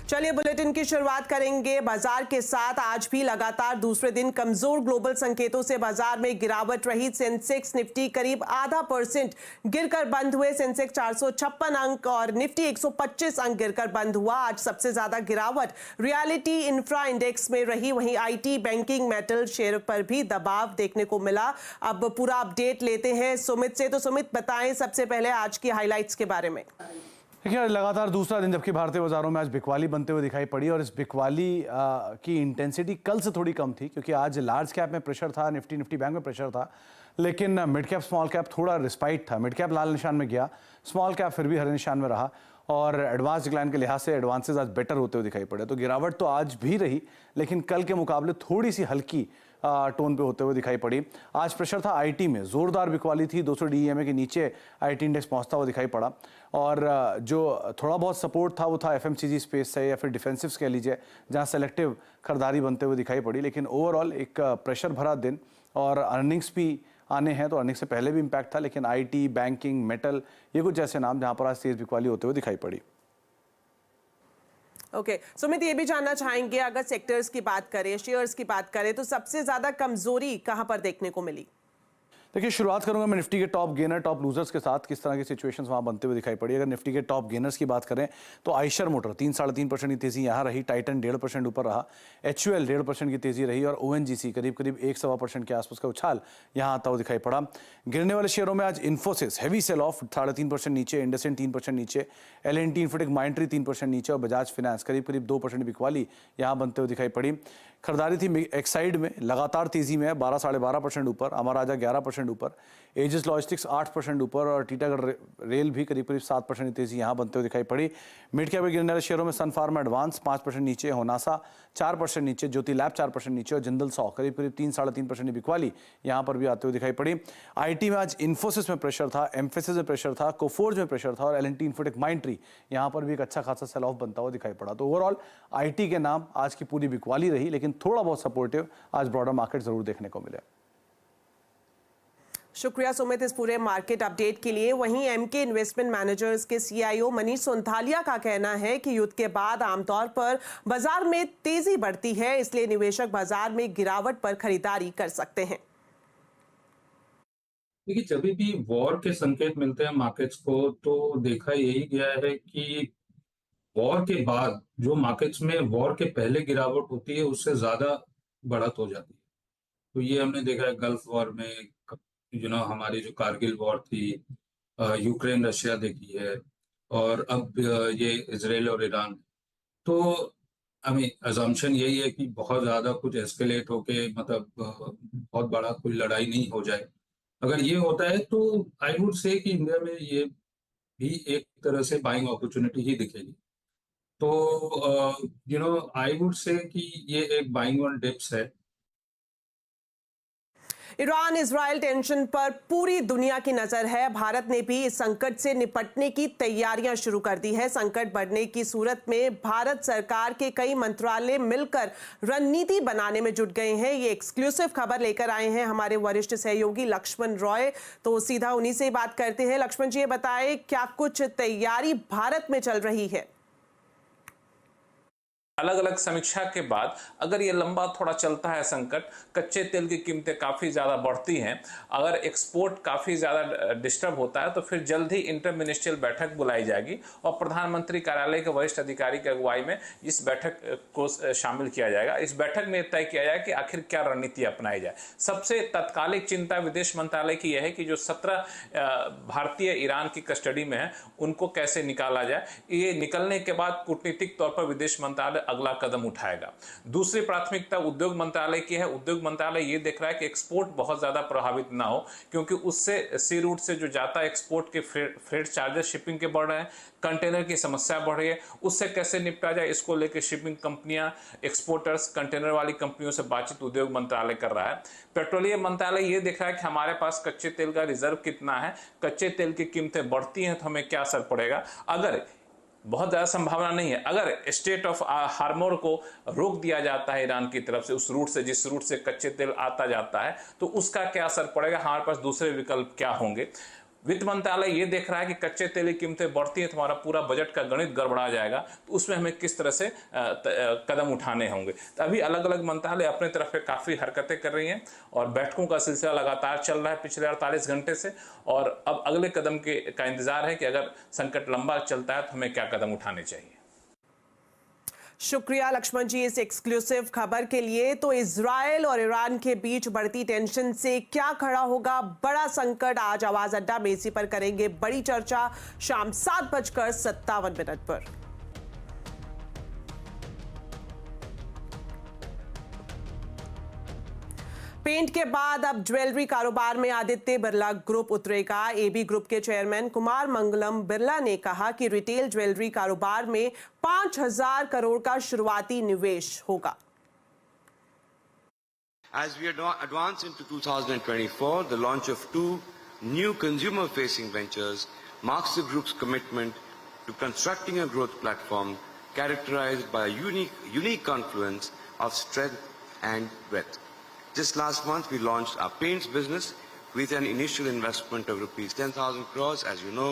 चलिए बुलेटिन की शुरुआत करेंगे बाजार के साथ। आज भी लगातार दूसरे दिन कमजोर ग्लोबल संकेतों से बाजार में गिरावट रही। सेंसेक्स निफ्टी करीब 0.5% गिरकर बंद हुए। सेंसेक्स 456 अंक और निफ्टी 125 अंक गिरकर बंद हुआ। आज सबसे ज्यादा गिरावट रियलिटी इंफ्रा इंडेक्स में रही। वहीं आईटी, बैंकिंग, मेटल शेयर पर भी दबाव देखने को मिला। अब पूरा अपडेट लेते हैं सुमित से। तो सुमित बताएं सबसे पहले आज की हाइलाइट्स के बारे में। देखिए, लगातार दूसरा दिन जबकि भारतीय बाजारों में आज बिकवाली बनते हुए दिखाई पड़ी और इस बिकवाली की इंटेंसिटी कल से थोड़ी कम थी, क्योंकि आज लार्ज कैप में प्रेशर था, निफ्टी बैंक में प्रेशर था, लेकिन मिड कैप स्मॉल कैप थोड़ा रिस्पाइट था। मिड कैप लाल निशान में गया, स्मॉल कैप फिर भी हरे निशान में रहा और एडवांस डिक्लाइन के लिहाज से एडवांसेस आज बेटर होते हुए दिखाई पड़े। तो गिरावट तो आज भी रही, लेकिन कल के मुकाबले थोड़ी सी हल्की टोन पे होते हुए दिखाई पड़ी। आज प्रेशर था आईटी में, जोरदार बिकवाली थी। 200 DEMA के नीचे आईटी इंडेक्स पहुंचता हुआ दिखाई पड़ा और जो थोड़ा बहुत सपोर्ट था वो था एफएमसीजी स्पेस से या फिर डिफेंसिव्स कह लीजिए, जहां सेलेक्टिव खरीदारी बनते हुए दिखाई पड़ी। लेकिन ओवरऑल एक प्रेशर भरा दिन और अर्निंग्स भी आने हैं, तो अर्निंग्स से पहले भी इम्पैक्ट था, लेकिन आईटी, बैंकिंग, मेटल, ये कुछ ऐसे नाम जहां पर आज तेज बिकवाली होते हुए दिखाई पड़ी। ओके सुमित, ये भी जानना चाहेंगे अगर सेक्टर्स की बात करें, शेयर्स की बात करें, तो सबसे ज्यादा कमजोरी कहां पर देखने को मिली? देखिए, शुरुआत करूंगा मैं निफ्टी के टॉप गेनर, टॉप लूजर्स के साथ, किस तरह की सिचुएशंस वहां बनते हुए दिखाई पड़ी। अगर निफ्टी के टॉप गेनर्स की बात करें तो आइशर मोटर 3-3.5% की तेजी यहां रही, टाइटन 1.5% ऊपर रहा, HUL 1.5% की तेजी रही और ONGC करीब 1-1.25% के आसपास का उछाल यहां आता हुआ दिखाई पड़ा। गिरने वाले शेयरों में आज इन्फोसिस हैवी सेल ऑफ 3.5% नीचे, इंडसइंड 3% नीचे, L&T इन्फोटेक माइंट्री 3% नीचे और बजाज फाइनेंस करीब 2% बिकवाली यहां बनते हुए दिखाई पड़ी। खरीदारी थी एक्साइड में, लगातार तेजी में है, 12-12.5% ऊपर, अमर राजा 11% ऊपर, एजिस लॉजिस्टिक्स 8% ऊपर और टीटागढ़ रेल भी करीब 7% की तेजी यहां बनते हुए दिखाई पड़ी। मिड कैप गिरने वाले शेयरों में सन फार्मा एडवांस 5% नीचे, होनासा 4% नीचे, ज्योति लैब 4% नीचे और जिंदल 100 करीब 3-3.5% की बिकवाली यहां पर भी आते हुए दिखाई पड़ी। आईटी में आज इन्फोसिस में प्रेशर था, एम्फेसिस में प्रेशर था, कोफोर्ज में प्रेशर था और L&T इन्फोटेक माइंट्री यहां पर भी एक अच्छा खासा सेल ऑफ बनता हुआ दिखाई पड़ा। तो ओवरऑल आईटी के नाम आज की पूरी बिकवाली रही, लेकिन थोड़ा बहुत सपोर्टिव आज ब्रॉडर मार्केट जरूर देखने को मिले। शुक्रिया सुमित इस पूरे मार्केट अपडेट के लिए। वहीं एमके इन्वेस्टमेंट मैनेजर्स के CIO मनीष सोंथालिया का कहना है कि युद्ध के बाद आमतौर पर बाजार में तेजी बढ़ती है, इसलिए निवेशक बाजार में गिरावट पर खरीदारी कर सकते हैं। देखिए, जब भी वॉर के संकेत मिलते हैं मार्केट्स को, तो देखा यही गया है कि वॉर के बाद जो मार्केट्स में वॉर के पहले गिरावट होती है उससे ज्यादा बढ़त हो जाती है। तो ये हमने देखा है गल्फ वॉर में, हमारी जो कारगिल वॉर थी, यूक्रेन रशिया देखी है और अब ये इजराइल और ईरान। तो हमें अजम्पशन यही है कि बहुत ज्यादा कुछ एस्केलेट होके मतलब बहुत बड़ा कोई लड़ाई नहीं हो जाए। अगर ये होता है तो आई वुड से कि इंडिया में ये भी एक तरह से बाइंग अपॉर्चुनिटी ही दिखेगी। तो आई वुड से कि ये एक बाइंग ऑन डिप्स है। ईरान इजराइल टेंशन पर पूरी दुनिया की नजर है। भारत ने भी इस संकट से निपटने की तैयारियां शुरू कर दी है। संकट बढ़ने की सूरत में भारत सरकार के कई मंत्रालय मिलकर रणनीति बनाने में जुट गए हैं। ये एक्सक्लूसिव खबर लेकर आए हैं हमारे वरिष्ठ सहयोगी लक्ष्मण रॉय। तो सीधा उन्हीं से बात करते हैं। लक्ष्मण जी, ये बताएं क्या कुछ तैयारी भारत में चल रही है? अलग अलग समीक्षा के बाद अगर ये लंबा थोड़ा चलता है संकट, कच्चे तेल की कीमतें काफ़ी ज़्यादा बढ़ती हैं, अगर एक्सपोर्ट काफ़ी ज़्यादा डिस्टर्ब होता है, तो फिर जल्द ही इंटर मिनिस्ट्रियल बैठक बुलाई जाएगी और प्रधानमंत्री कार्यालय के वरिष्ठ अधिकारी की अगुवाई में इस बैठक को शामिल किया जाएगा। इस बैठक में तय किया जाए कि आखिर क्या रणनीति अपनाई जाए। सबसे तत्कालिक चिंता विदेश मंत्रालय की यह है कि जो 17 भारतीय ईरान की कस्टडी में है उनको कैसे निकाला जाए। ये निकलने के बाद कूटनीतिक तौर पर विदेश मंत्रालय अगला कदम उठाएगा। दूसरी प्राथमिकता उद्योग मंत्रालय की है। उद्योग मंत्रालय ये देख रहा है कि एक्सपोर्ट बहुत ज्यादा प्रभावित ना हो, क्योंकि उससे सी रूट से जो जाता है एक्सपोर्ट के फ्रेट चार्जेस शिपिंग के बढ़ रहे हैं, कंटेनर की समस्या बढ़ रही है, उससे कैसे निपटा जाए इसको लेकर शिपिंग कंपनियां, एक्सपोर्टर्स, कंटेनर वाली कंपनियों से बातचीत उद्योग मंत्रालय कर रहा है। पेट्रोलियम मंत्रालय ये देख रहा है कि हमारे पास कच्चे तेल का रिजर्व कितना है, कच्चे तेल की कीमतें बढ़ती हैं तो हमें क्या असर पड़ेगा। अगर बहुत ज़्यादा संभावना नहीं है, अगर स्टेट ऑफ हार्मोर को रोक दिया जाता है ईरान की तरफ से, उस रूट से जिस रूट से कच्चे तेल आता जाता है, तो उसका क्या असर पड़ेगा, हमारे पास दूसरे विकल्प क्या होंगे। वित्त मंत्रालय ये देख रहा है कि कच्चे तेल की कीमतें बढ़ती हैं तो हमारा पूरा बजट का गणित गड़बड़ा जाएगा, तो उसमें हमें किस तरह से कदम उठाने होंगे। तो अभी अलग अलग मंत्रालय अपने तरफ पे काफ़ी हरकतें कर रही हैं और बैठकों का सिलसिला लगातार चल रहा है पिछले 48 घंटे से, और अब अगले कदम का इंतजार है कि अगर संकट लंबा चलता है तो हमें क्या कदम उठाने चाहिए। शुक्रिया लक्ष्मण जी इस एक्सक्लूसिव खबर के लिए। तो इजराइल और ईरान के बीच बढ़ती टेंशन से क्या खड़ा होगा बड़ा संकट, आज आवाज अड्डा में इसी पर करेंगे बड़ी चर्चा शाम 7:57 पर। पेंट के बाद अब ज्वेलरी कारोबार में आदित्य बिरला ग्रुप उतरेगा। एबी ग्रुप के चेयरमैन कुमार मंगलम बिरला ने कहा कि रिटेल ज्वेलरी कारोबार में 5,000 करोड़ का शुरुआती निवेश होगा। As we advance into 2024, the launch of 2 new consumer-facing ventures marks the group's commitment to constructing a growth platform characterized by a unique confluence of strength and breadth. Just last month, we launched our paints business with an initial investment of rupees 10,000 crores, as you know,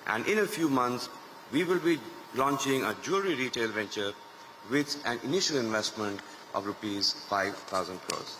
and in a few months, we will be launching a jewelry retail venture with an initial investment of rupees 5,000 crores.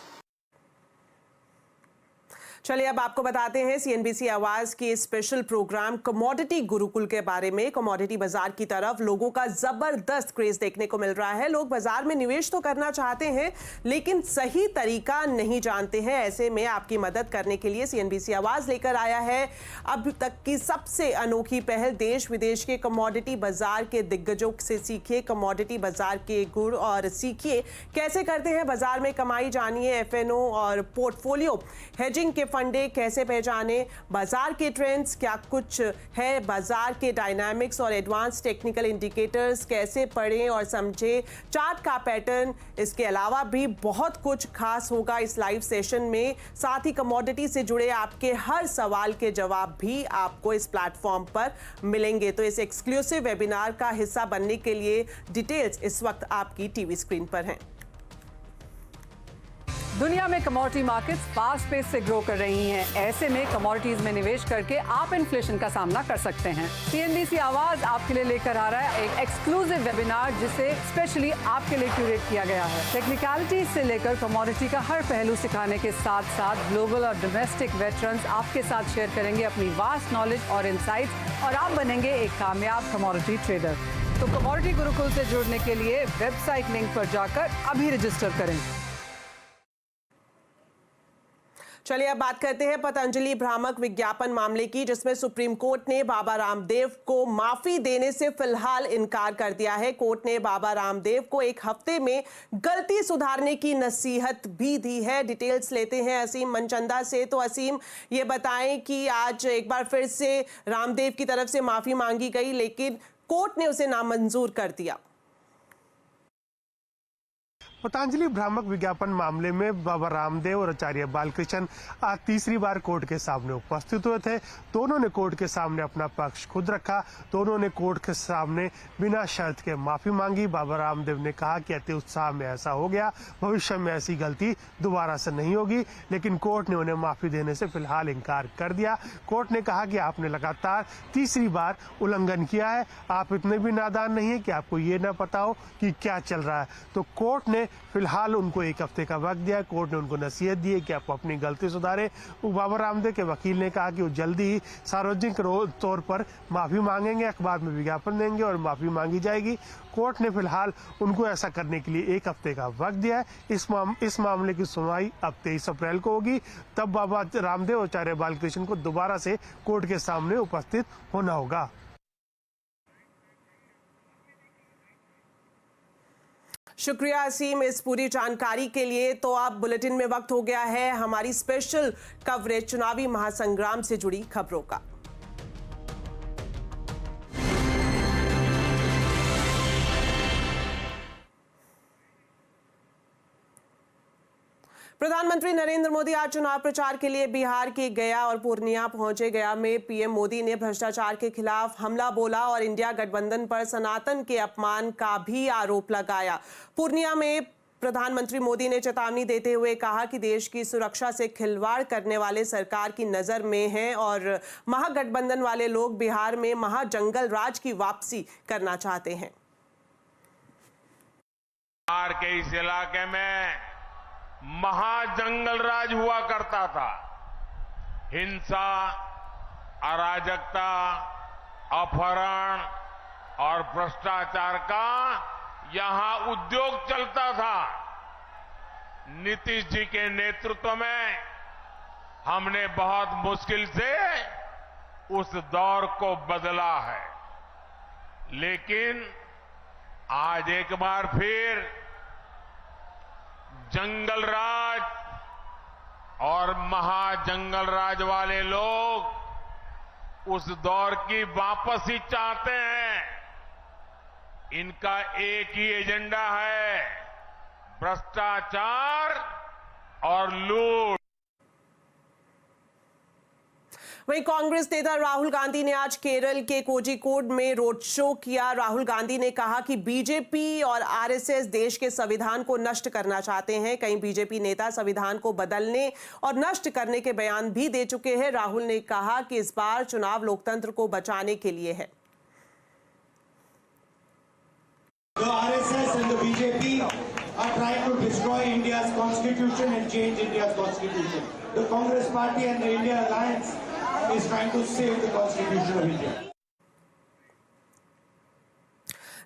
चलिए अब आपको बताते हैं CNBC आवाज के special programme commodity Gurukul के बारे में। कमोडिटी बाजार की तरफ लोगों का जबरदस्त क्रेज देखने को मिल रहा है। लोग बाजार में निवेश तो करना चाहते हैं लेकिन सही तरीका नहीं जानते हैं। ऐसे में आपकी मदद करने के लिए सीएनबीसी आवाज लेकर आया है अब तक की सबसे अनोखी पहल। देश विदेश के कमोडिटी बाजार के दिग्गजों से सीखिए कमोडिटी बाजार के गुर और सीखिए कैसे करते हैं बाजार में कमाई। जानिए एफएनओ और पोर्टफोलियो हेजिंग के फंडे कैसे पहचाने, बाजार के ट्रेंड्स क्या कुछ है, बाजार के डायनामिक्स और एडवांस टेक्निकल इंडिकेटर्स कैसे पढ़ें और समझें, चार्ट का पैटर्न। इसके अलावा भी बहुत कुछ खास होगा इस लाइव सेशन में। साथ ही कमोडिटी से जुड़े आपके हर सवाल के जवाब भी आपको इस प्लेटफॉर्म पर मिलेंगे। तो इस एक्सक्लूसिव वेबिनार का हिस्सा बनने के लिए डिटेल्स इस वक्त आपकी टीवी स्क्रीन पर हैं। दुनिया में कमोडिटी मार्केट्स फास्ट पेस से ग्रो कर रही हैं। ऐसे में कमोडिटीज में निवेश करके आप इन्फ्लेशन का सामना कर सकते हैं। सीएनबीसी आवाज आपके लिए लेकर आ रहा है एक एक्सक्लूसिव वेबिनार जिसे स्पेशली आपके लिए क्यूरेट किया गया है। टेक्निकलिटी से लेकर कमोडिटी का हर पहलू सिखाने के साथ साथ ग्लोबल और डोमेस्टिक वेटरन्स आपके साथ शेयर करेंगे अपनी वास्ट नॉलेज और इनसाइट्स और आप बनेंगे एक कामयाब कमोडिटी ट्रेडर। तो कमोडिटी गुरुकुल से जुड़ने के लिए वेबसाइट लिंक पर जाकर अभी रजिस्टर करें। चलिए अब बात करते हैं पतंजलि भ्रामक विज्ञापन मामले की, जिसमें सुप्रीम कोर्ट ने बाबा रामदेव को माफी देने से फिलहाल इनकार कर दिया है। कोर्ट ने बाबा रामदेव को 1 हफ्ते में गलती सुधारने की नसीहत भी दी है। डिटेल्स लेते हैं असीम मनचंदा से। तो असीम, ये बताएं कि आज एक बार फिर से रामदेव की तरफ से माफी मांगी गई लेकिन कोर्ट ने उसे नामंजूर कर दिया। पतंजलि भ्रामक विज्ञापन मामले में बाबा रामदेव और आचार्य बालकृष्ण आज तीसरी बार कोर्ट के सामने उपस्थित हुए थे। दोनों ने कोर्ट के सामने अपना पक्ष खुद रखा। दोनों ने कोर्ट के सामने बिना शर्त के माफी मांगी। बाबा रामदेव ने कहा कि अति उत्साह में ऐसा हो गया, भविष्य में ऐसी गलती दोबारा से नहीं होगी, लेकिन कोर्ट ने उन्हें माफी देने से फिलहाल इनकार कर दिया। कोर्ट ने कहा कि आपने लगातार तीसरी बार उल्लंघन किया है, आप इतने भी नादान नहीं है कि आपको ये ना पता हो कि क्या चल रहा है। तो कोर्ट ने फिलहाल उनको 1 हफ्ते का वक्त दिया। कोर्ट ने उनको नसीहत दी है कि आप अपनी गलती सुधारें। बाबा रामदेव के वकील ने कहा कि वो जल्दी ही सार्वजनिक तौर पर माफी मांगेंगे, अखबार में विज्ञापन देंगे और माफी मांगी जाएगी। कोर्ट ने फिलहाल उनको ऐसा करने के लिए 1 हफ्ते का वक्त दिया है। इस मामले की सुनवाई अब 23 अप्रैल को होगी। तब बाबा रामदेव और आचार्य बालकृष्ण को दोबारा से कोर्ट के सामने उपस्थित होना होगा। शुक्रिया असीम इस पूरी जानकारी के लिए। तो अब बुलेटिन में वक्त हो गया है हमारी स्पेशल कवरेज चुनावी महासंग्राम से जुड़ी खबरों का। प्रधानमंत्री नरेंद्र मोदी आज चुनाव प्रचार के लिए बिहार के गया और पूर्णिया पहुंचे। गया में पीएम मोदी ने भ्रष्टाचार के खिलाफ हमला बोला और इंडिया गठबंधन पर सनातन के अपमान का भी आरोप लगाया। पूर्णिया में प्रधानमंत्री मोदी ने चेतावनी देते हुए कहा कि देश की सुरक्षा से खिलवाड़ करने वाले सरकार की नजर में हैं और महागठबंधन वाले लोग बिहार में महाजंगल राज की वापसी करना चाहते हैं। बिहार के इस इलाके में महाजंगल राज हुआ करता था। हिंसा, अराजकता, अपहरण और भ्रष्टाचार का यहां उद्योग चलता था। नीतीश जी के नेतृत्व में हमने बहुत मुश्किल से उस दौर को बदला है, लेकिन आज एक बार फिर जंगल राज और महाजंगल राज वाले लोग उस दौर की वापसी चाहते हैं। इनका एक ही एजेंडा है, भ्रष्टाचार और लूट। वहीं कांग्रेस नेता राहुल गांधी ने आज केरल के कोझिकोड में रोड शो किया। राहुल गांधी ने कहा कि बीजेपी और आरएसएस देश के संविधान को नष्ट करना चाहते हैं। कई बीजेपी नेता संविधान को बदलने और नष्ट करने के बयान भी दे चुके हैं। राहुल ने कहा कि इस बार चुनाव लोकतंत्र को बचाने के लिए है। The RSS and the BJP are trying to destroy India's constitution and change India's constitution. The Congress Party and the India Alliance is trying to save the constitution of India.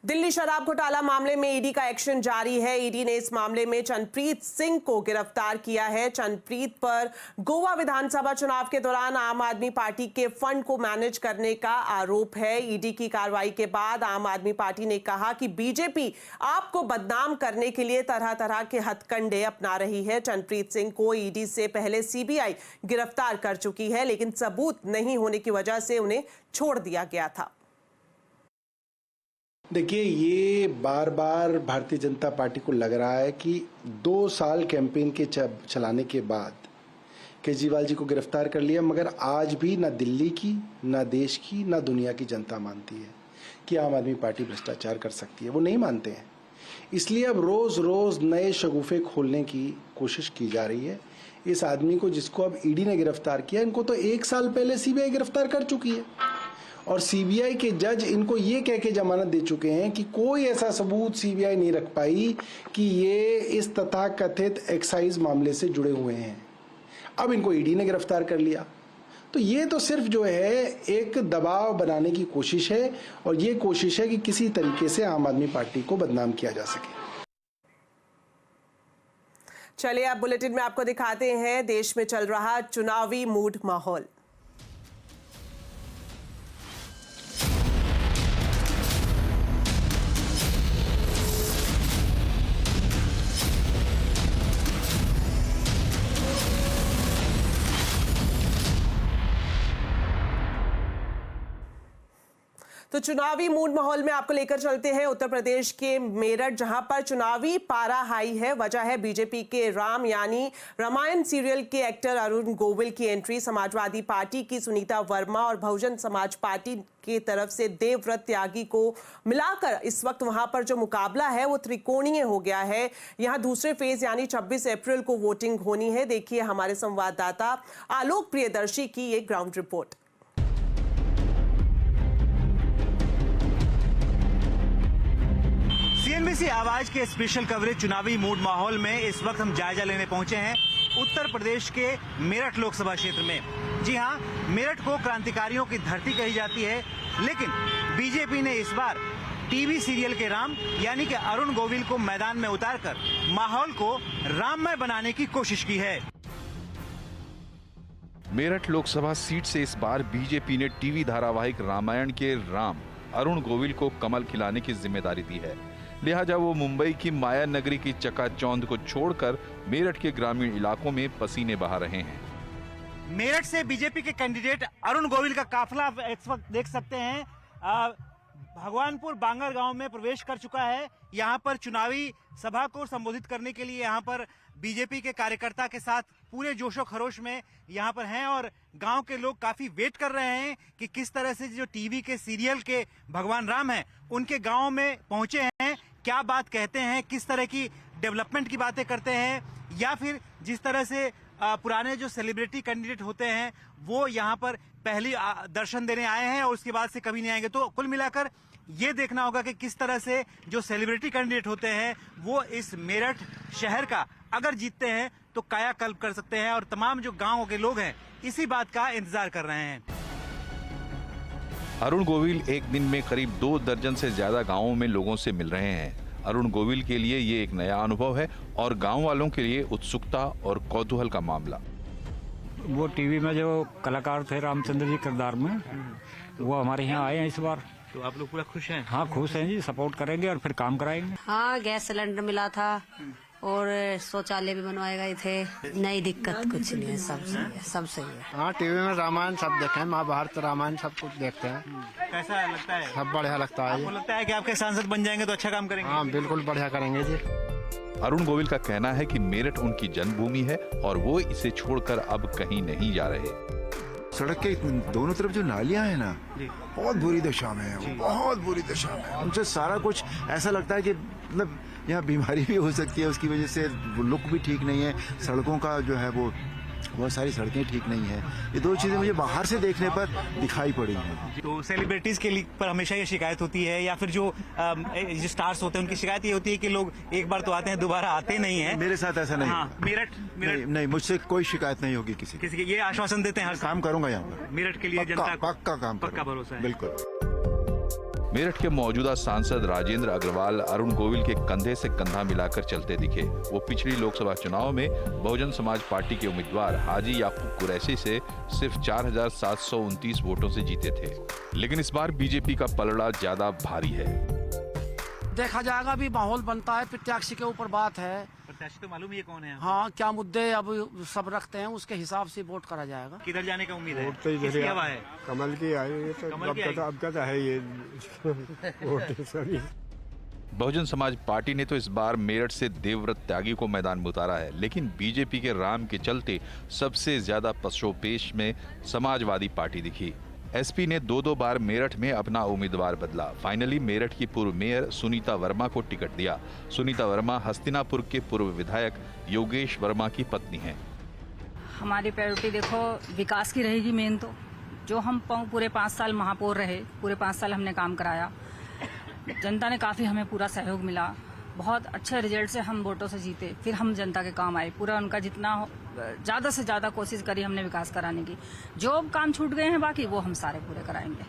Delhi शराब घोटाला मामले में ईडी का action जारी है। ED ने इस मामले में चंद्रप्रीत सिंह को गिरफ्तार किया है। चंद्रप्रीत पर गोवा विधानसभा चुनाव के दौरान आम आदमी पार्टी के फंड को मैनेज करने का आरोप है। ईडी की कार्रवाई के बाद आम आदमी पार्टी ने कहा कि बीजेपी आपको बदनाम करने के लिए तरह तरह के हथकंडे अपना रही है। चंद्रप्रीत सिंह को ईडी से पहले सीबीआई गिरफ्तार कर चुकी है, लेकिन सबूत नहीं होने की वजह से उन्हें छोड़ दिया गया था। देखिए, ये बार बार भारतीय जनता पार्टी को लग रहा है कि 2 साल कैंपेन के चलाने के बाद केजरीवाल जी को गिरफ्तार कर लिया, मगर आज भी ना दिल्ली की, ना देश की, ना दुनिया की जनता मानती है कि आम आदमी पार्टी भ्रष्टाचार कर सकती है। वो नहीं मानते हैं। इसलिए अब रोज रोज नए शगुफे खोलने की कोशिश की जा रही है। इस आदमी को, जिसको अब ईडी ने गिरफ्तार किया, इनको तो 1 साल पहले सीबीआई गिरफ्तार कर चुकी है और सीबीआई के जज इनको ये कह के जमानत दे चुके हैं कि कोई ऐसा सबूत सीबीआई नहीं रख पाई कि ये इस तथाकथित एक्साइज मामले से जुड़े हुए हैं। अब इनको ईडी ने गिरफ्तार कर लिया, तो ये तो सिर्फ जो है एक दबाव बनाने की कोशिश है और ये कोशिश है कि किसी तरीके से आम आदमी पार्टी को बदनाम किया जा सके। चलिए अब बुलेटिन में आपको दिखाते हैं देश में चल रहा चुनावी मूड माहौल। तो चुनावी मूड माहौल में आपको लेकर चलते हैं उत्तर प्रदेश के मेरठ, जहां पर चुनावी पारा हाई है। वजह है बीजेपी के राम यानी रामायण सीरियल के एक्टर अरुण गोविल की एंट्री। समाजवादी पार्टी की सुनीता वर्मा और बहुजन समाज पार्टी की तरफ से देवव्रत त्यागी को मिलाकर इस वक्त वहां पर जो मुकाबला है वो त्रिकोणीय हो गया है। यहां दूसरे फेज यानी 26 अप्रैल को वोटिंग होनी है। देखिए हमारे संवाददाता आलोक प्रियदर्शी की ये ग्राउंड रिपोर्ट। सीएनबीसी आवाज के स्पेशल कवरेज चुनावी मूड माहौल में इस वक्त हम जायजा लेने पहुंचे हैं उत्तर प्रदेश के मेरठ लोकसभा क्षेत्र में। जी हां, मेरठ को क्रांतिकारियों की धरती कही जाती है, लेकिन बीजेपी ने इस बार टीवी सीरियल के राम यानी कि अरुण गोविल को मैदान में उतारकर माहौल को राममय बनाने की कोशिश की है। मेरठ लोकसभा सीट से इस बार बीजेपी ने टीवी धारावाहिक रामायण के राम अरुण गोविल को कमल खिलाने की जिम्मेदारी दी है। लिहाजा वो मुंबई की माया नगरी की चकाचौंध को छोड़कर मेरठ के ग्रामीण इलाकों में पसीने बहा रहे हैं। मेरठ से बीजेपी के कैंडिडेट अरुण गोविल का काफिला इस वक्त देख सकते हैं भगवानपुर बांगर गांव में प्रवेश कर चुका है। यहां पर चुनावी सभा को संबोधित करने के लिए यहां पर बीजेपी के कार्यकर्ता के साथ पूरे जोशो खरोश में यहां पर हैं और गांव के लोग काफी वेट कर रहे हैं कि किस तरह से जो टीवी के सीरियल के भगवान राम हैं उनके गांव में पहुंचे हैं, क्या बात कहते हैं, किस तरह की डेवलपमेंट की बातें करते हैं या फिर जिस तरह से पुराने जो सेलिब्रिटी कैंडिडेट होते हैं वो यहाँ पर पहली दर्शन देने आए हैं और उसके बाद से कभी नहीं आएंगे। तो कुल मिलाकर ये देखना होगा कि किस तरह से जो सेलिब्रिटी कैंडिडेट होते हैं वो इस मेरठ शहर का अगर जीतते हैं तो कायाकल्प कर सकते हैं, और तमाम जो गांव के लोग हैं इसी बात का इंतजार कर रहे हैं। अरुण गोविल एक दिन में करीब 2 दर्जन से ज्यादा गांवों में लोगों से मिल रहे हैं। अरुण गोविल के लिए ये एक नया अनुभव है और गांव वालों के लिए उत्सुकता और कौतूहल का मामला। वो टीवी में जो कलाकार थे रामचंद्र जी किरदार में, वो हमारे यहाँ आए हैं इस बार। तो आप लोग पूरा खुश हैं? हाँ खुश हैं जी, सपोर्ट करेंगे और फिर काम कराएंगे। हाँ, गैस सिलेंडर मिला था और शौचालय भी बनवाए गए थे। नई दिक्कत कुछ नहीं है, सब सही है, सब सही है। हाँ, टीवी में रामायण सब देखे हैं, महाभारत रामायण सब कुछ देखते हैं। कैसा लगता है? सब बढ़िया लगता है। आपको लगता है कि आपके सांसद बन जाएंगे तो अच्छा काम करेंगे? हाँ, बिल्कुल बढ़िया करेंगे जी। अरुण गोविल का कहना है कि मेरठ उनकी जन्मभूमि है और वो इसे छोड़कर अब कहीं नहीं जा रहे। सड़क के दोनों तरफ जो नालियां हैं ना, बहुत बुरी दशा में है, बहुत बुरी दशा में है। उनसे सारा कुछ ऐसा लगता है कि मतलब यहाँ बीमारी भी हो सकती है, उसकी वजह से लुक भी ठीक नहीं है, सड़कों का जो है वो बहुत सारी सड़कें ठीक नहीं है। ये 2 चीजें मुझे बाहर से देखने पर दिखाई पड़ी हैं। तो सेलिब्रिटीज के लिए पर हमेशा ये शिकायत होती है या फिर जो स्टार्स होते हैं उनकी शिकायत ये होती है कि लोग एक बार तो आते हैं, दोबारा आते नहीं है। मेरे साथ ऐसा नहीं। हाँ, मेरठ नहीं, मुझसे कोई शिकायत नहीं होगी किसी के। ये आश्वासन देते हैं? काम करूंगा यहाँ पर मेरठ के लिए जनता पक्का काम, पक्का भरोसा है। बिल्कुल। मेरठ के मौजूदा सांसद राजेंद्र अग्रवाल अरुण गोविल के कंधे से कंधा मिलाकर चलते दिखे। वो पिछली लोकसभा चुनाव में बहुजन समाज पार्टी के उम्मीदवार हाजी याकूब कुरैशी से सिर्फ 4,729 वोटों से जीते थे, लेकिन इस बार बीजेपी का पलड़ा ज्यादा भारी है। देखा जाएगा, अभी माहौल बनता है, प्रत्याशी के ऊपर बात है। प्रत्याशी तो मालूम ही है कौन है? हाँ, क्या मुद्दे अब सब रखते हैं उसके हिसाब से वोट करा जाएगा। किधर जाने का उम्मीद है? किसकी हवा है? कमल की आई है, अब का है ये वोट सभी। बहुजन समाज पार्टी ने तो इस बार मेरठ से देवव्रत त्यागी को मैदान में उतारा है, लेकिन बीजेपी के राम के चलते सबसे ज्यादा पसोपेश में समाजवादी पार्टी दिखी। एसपी ने 2 बार मेरठ में अपना उम्मीदवार बदला। फाइनली मेरठ की पूर्व मेयर सुनीता वर्मा को टिकट दिया। सुनीता वर्मा हस्तिनापुर के पूर्व विधायक योगेश वर्मा की पत्नी हैं। हमारी प्रायोरिटी देखो विकास की रहेगी मेन। तो जो हम पूरे 5 साल महापौर रहे, पूरे 5 साल हमने काम कराया, जनता ने काफी हमें पूरा सहयोग मिला, बहुत अच्छे रिजल्ट से हम वोटों से जीते, फिर हम जनता के काम आए। पूरा उनका जितना ज्यादा से ज्यादा कोशिश करी हमने विकास कराने की। जो काम छूट गए हैं बाकी वो हम सारे पूरे कराएंगे।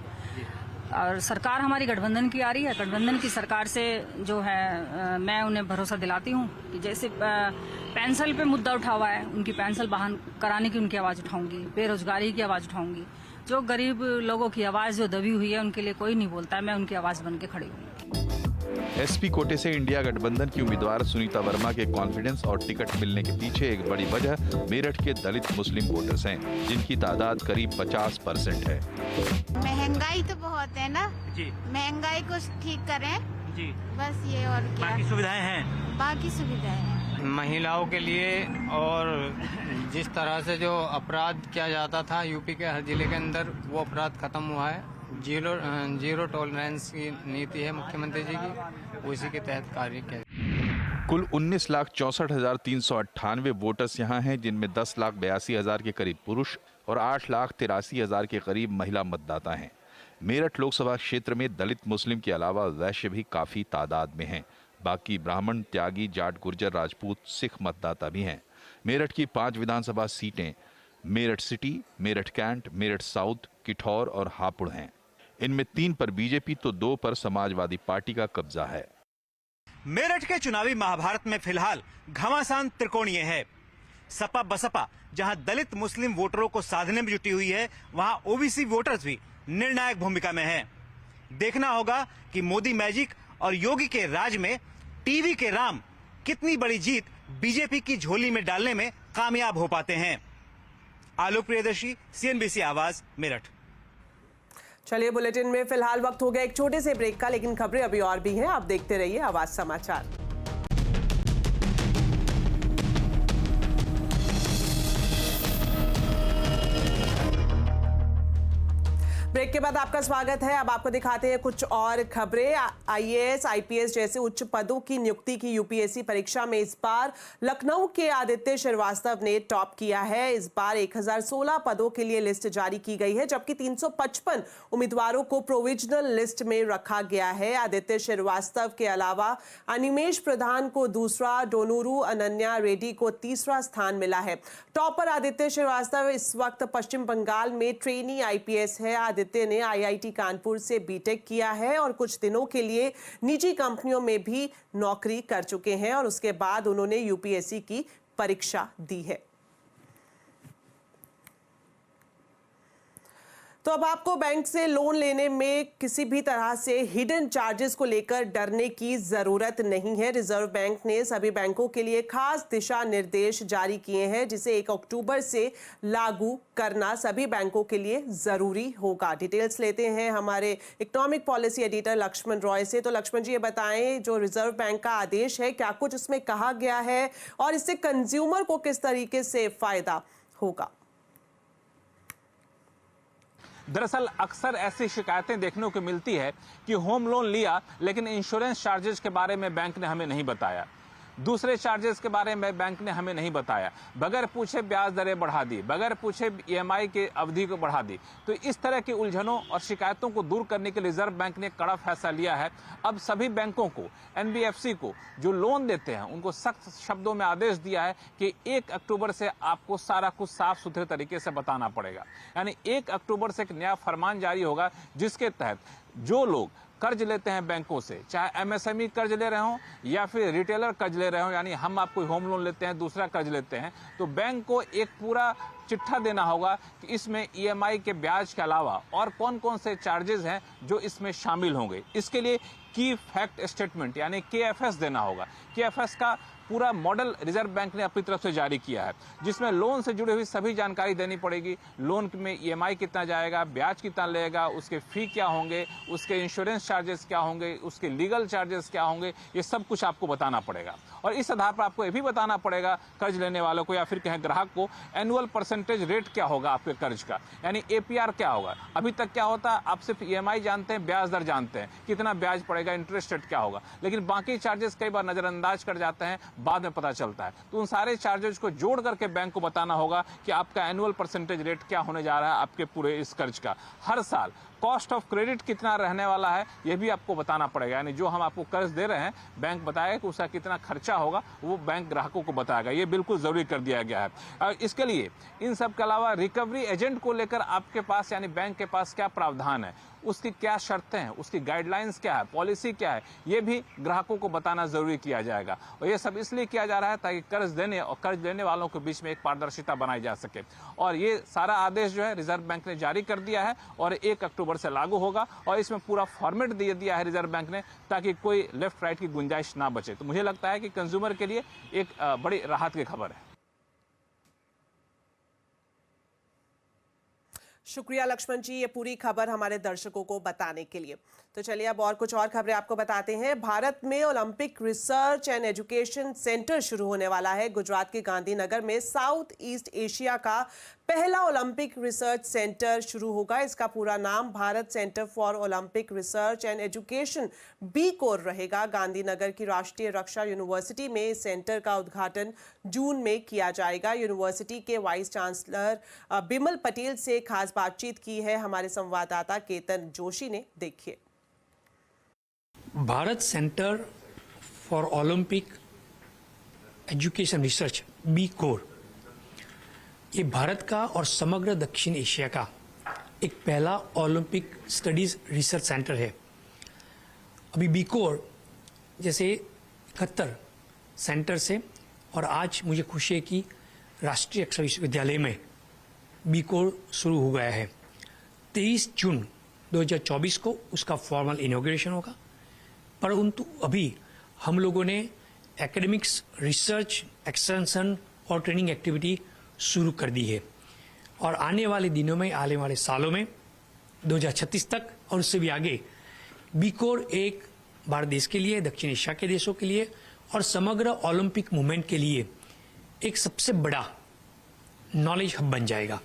और सरकार हमारी गठबंधन की आ रही है। गठबंधन की सरकार से जो है मैं उन्हें भरोसा दिलाती हूँ कि जैसे पेंशन पे मुद्दा उठा हुआ है, उनकी पेंशन बहाल कराने की उनकी आवाज उठाऊंगी, बेरोजगारी की आवाज उठाऊंगी। जो गरीब लोगों की आवाज जो दबी हुई है उनके लिए कोई नहीं बोलता है, मैं उनकी आवाज बन के खड़ी हूँ। एसपी कोटे से इंडिया गठबंधन की उम्मीदवार सुनीता वर्मा के कॉन्फिडेंस और टिकट मिलने के पीछे एक बड़ी वजह मेरठ के दलित मुस्लिम वोटर्स हैं, जिनकी तादाद करीब 50% है। महंगाई तो बहुत है ना जी, महंगाई को ठीक करें जी, बस ये। और क्या बाकी सुविधाएं हैं? बाकी सुविधाएं हैं महिलाओं के लिए। और जिस तरह से जो अपराध किया जाता था यूपी के हर जिले के अंदर, वो अपराध खत्म हुआ है। जीरो टॉलरेंस की नीति है मुख्यमंत्री जी की, उसी के तहत कार्य किया। कुल 19,64,398 वोटर्स यहाँ हैं, जिनमें 10,82,000 के करीब पुरुष और 8,83,000 के करीब महिला मतदाता हैं। मेरठ लोकसभा क्षेत्र में दलित मुस्लिम के अलावा वैश्य भी काफी तादाद में हैं। बाकी ब्राह्मण, त्यागी, जाट, गुर्जर, राजपूत, सिख मतदाता भी हैं। मेरठ की 5 विधानसभा सीटें Meerut city, Meerut cantt, Meerut south, Kithore और हापुड़ हैं। इनमें 3 पर बीजेपी तो 2 पर समाजवादी पार्टी का कब्जा है। मेरठ के चुनावी महाभारत में फिलहाल घमासान त्रिकोणीय है। सपा बसपा जहां दलित मुस्लिम वोटरों को साधने में जुटी हुई है, वहां ओबीसी वोटर्स भी निर्णायक भूमिका में हैं। देखना होगा कि मोदी मैजिक और योगी के राज में टीवी के राम कितनी बड़ी जीत बीजेपी की झोली में डालने में कामयाब हो पाते हैं। आलोक प्रियदर्शी, सीएनबीसी आवाज, मेरठ। चलिए, बुलेटिन में फिलहाल वक्त हो गया एक छोटे से ब्रेक का, लेकिन खबरें अभी और भी हैं। आप देखते रहिए आवाज समाचार। ब्रेक के बाद आपका स्वागत है। अब आपको दिखाते हैं कुछ और खबरें। आईएएस, आईपीएस जैसे उच्च पदों की नियुक्ति की यूपीएससी परीक्षा में इस बार लखनऊ के आदित्य श्रीवास्तव ने टॉप किया है। इस बार 1016 पदों के लिए लिस्ट जारी की गई है, जबकि 355 उम्मीदवारों को प्रोविजनल लिस्ट में रखा गया है। आदित्य श्रीवास्तव के अलावा अनिमेश प्रधान को दूसरा, डोनूरू अनन्या रेड्डी को तीसरा स्थान मिला है। टॉपर आदित्य श्रीवास्तव इस वक्त पश्चिम बंगाल में ट्रेनी आईपीएस है। आदित्य ने आईआईटी कानपुर से बीटेक किया है और कुछ दिनों के लिए निजी कंपनियों में भी नौकरी कर चुके हैं और उसके बाद उन्होंने यूपीएससी की परीक्षा दी है। तो अब आपको बैंक से लोन लेने में किसी भी तरह से हिडन चार्जेस को लेकर डरने की जरूरत नहीं है। रिजर्व बैंक ने सभी बैंकों के लिए खास दिशा निर्देश जारी किए हैं, जिसे 1 अक्टूबर से लागू करना सभी बैंकों के लिए जरूरी होगा। डिटेल्स लेते हैं हमारे economic policy editor Laxman Roy से। तो लक्ष्मण जी, ये बताएं, जो रिजर्व बैंक का आदेश है, क्या कुछ उसमें कहा गया है और इससे कंज्यूमर को किस तरीके से फायदा होगा? दरअसल अक्सर ऐसी शिकायतें देखने को मिलती है कि होम लोन लिया लेकिन इंश्योरेंस चार्जेस के बारे में बैंक ने हमें नहीं बताया, दूसरे चार्जेस के बारे में बैंक ने हमें नहीं बताया, बगैर पूछे ब्याज दरें बढ़ा दी, बगैर पूछे ईएमआई की अवधि को बढ़ा दी। तो इस तरह की उलझनों और शिकायतों को दूर करने के लिए रिजर्व बैंक ने कड़ा फैसला लिया है। अब सभी बैंकों को, एनबीएफसी को जो लोन देते हैं, उनको सख्त शब्दों में आदेश दिया है कि 1 अक्टूबर से आपको सारा कुछ साफ सुथरे तरीके से बताना पड़ेगा। यानी 1 अक्टूबर से एक नया फरमान जारी होगा, जिसके तहत जो लोग कर्ज लेते हैं बैंकों से, चाहे एमएसएमई कर्ज ले रहे हों या फिर रिटेलर कर्ज ले रहे हों, यानी हम आपको होम लोन लेते हैं, दूसरा कर्ज लेते हैं, तो बैंक को एक पूरा चिट्ठा देना होगा कि इसमें ईएमआई के ब्याज के अलावा और कौन कौन से चार्जेस हैं जो इसमें शामिल होंगे। इसके लिए की फैक्ट स्टेटमेंट यानी केएफएस देना होगा। केएफएस का पूरा मॉडल रिजर्व बैंक ने अपनी तरफ से जारी किया है, जिसमें लोन से जुड़ी हुई सभी जानकारी देनी पड़ेगी। लोन में ईएमआई कितना जाएगा, ब्याज कितना लगेगा, उसके फी क्या होंगे, उसके इंश्योरेंस चार्जेस क्या होंगे, उसके लीगल चार्जेस क्या होंगे, ये सब कुछ आपको बताना पड़ेगा। और इस आधार पर आपको ये भी बताना पड़ेगा कर्ज लेने वालों को या फिर कहें ग्राहक को, एनुअल परसेंटेज रेट क्या होगा आपके कर्ज का, यानी एपीआर क्या होगा। अभी तक क्या होता है, आप सिर्फ ईएमआई जानते हैं, ब्याज दर जानते हैं, कितना ब्याज पड़ेगा, इंटरेस्ट रेट क्या होगा, लेकिन बाकी चार्जेस कई बार नजरअंदाज कर जाते हैं, बाद में पता चलता है। तो उन सारे चार्जेस को जोड़ करके बैंक को बताना होगा कि आपका एनुअल परसेंटेज रेट क्या होने जा रहा है आपके पूरे इस कर्ज का। हर साल कॉस्ट ऑफ क्रेडिट कितना रहने वाला है, यह भी आपको बताना पड़ेगा। यानी जो हम आपको कर्ज दे रहे हैं, बैंक बताएगा कि उसका कितना खर्चा होगा, वो बैंक ग्राहकों को बताएगा। ये बिल्कुल जरूरी कर दिया गया है। और इसके लिए इन सब के अलावा रिकवरी एजेंट को लेकर आपके पास यानी बैंक के पास क्या प्रावधान है, उसकी क्या शर्तें हैं, उसकी गाइडलाइंस क्या है, पॉलिसी क्या है, ये भी ग्राहकों को बताना जरूरी किया जाएगा। और ये सब इसलिए किया जा रहा है ताकि कर्ज देने और कर्ज लेने वालों के बीच में एक पारदर्शिता बनाई जा सके। और ये सारा आदेश जो है रिजर्व बैंक ने जारी कर दिया है और 1 अक्टूबर से लागू होगा। और इसमें पूरा फॉर्मेट दे दिया है रिजर्व बैंक ने, ताकि कोई लेफ्ट राइट की गुंजाइश ना बचे। तो मुझे लगता है कि कंज्यूमर के लिए एक बड़ी राहत की खबर है। शुक्रिया लक्ष्मण जी, ये पूरी खबर हमारे दर्शकों को बताने के लिए। तो चलिए अब और कुछ और खबरें आपको बताते हैं। भारत में Olympic research and education centre शुरू होने वाला है। गुजरात के गांधीनगर में साउथ ईस्ट एशिया का पहला ओलंपिक रिसर्च सेंटर शुरू होगा। इसका पूरा नाम Bharat centre for Olympic research and education BCOR रहेगा। गांधीनगर की राष्ट्रीय रक्षा यूनिवर्सिटी में इस सेंटर का उद्घाटन जून में किया जाएगा। यूनिवर्सिटी के वाइस चांसलर बिमल पटेल से खास बातचीत की है हमारे संवाददाता केतन जोशी ने। देखिए। Bharat centre for Olympic education research BCOR ये भारत का और समग्र दक्षिण एशिया का एक पहला ओलंपिक स्टडीज रिसर्च सेंटर है। अभी BCOR जैसे 71 सेंटर से, और आज मुझे खुशी है कि राष्ट्रीय रक्षा विश्वविद्यालय में BCOR शुरू हो गया है। 23 जून 2024 को उसका फॉर्मल इनॉग्रेशन होगा, परंतु अभी हम लोगों ने एकेडमिक्स, रिसर्च, एक्सटेंशन और ट्रेनिंग एक्टिविटी शुरू कर दी है। और आने वाले दिनों में, आने वाले सालों में 2036 तक और उससे भी आगे BCOR एक भारत देश के लिए, दक्षिण एशिया के देशों के लिए और समग्र ओलंपिक मूवमेंट के लिए एक सबसे बड़ा नॉलेज हब बन जाएगा।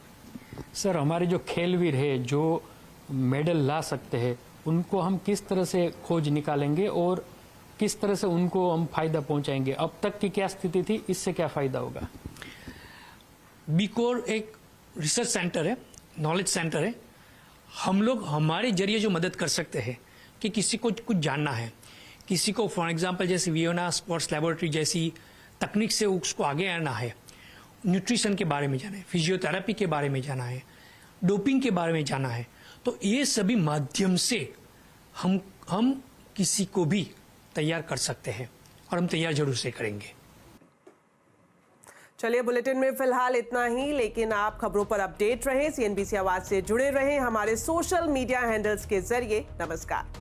सर, हमारे जो खेलवीर है, जो मेडल ला सकते हैं उनको हम किस तरह से खोज निकालेंगे और किस तरह से उनको हम फायदा पहुंचाएंगे। अब तक की क्या स्थिति थी, इससे क्या फायदा होगा। बी कोर एक रिसर्च सेंटर है, नॉलेज सेंटर है। हम लोग हमारे जरिए जो मदद कर सकते हैं कि किसी को कुछ जानना है, किसी को फॉर एग्जांपल जैसे वियोना स्पोर्ट्स लेबोरेटरी जैसी तकनीक से उसको आगे आना है, न्यूट्रिशन के बारे में जाना है, फिजियोथेरेपी के बारे में जाना है, डोपिंग के बारे में जाना है, तो ये सभी माध्यम से हम किसी को भी तैयार कर सकते हैं और हम तैयार जरूर से करेंगे। चलिए, बुलेटिन में फिलहाल इतना ही, लेकिन आप खबरों पर अपडेट रहें, CNBC आवाज से जुड़े रहें हमारे सोशल मीडिया हैंडल्स के जरिए। नमस्कार।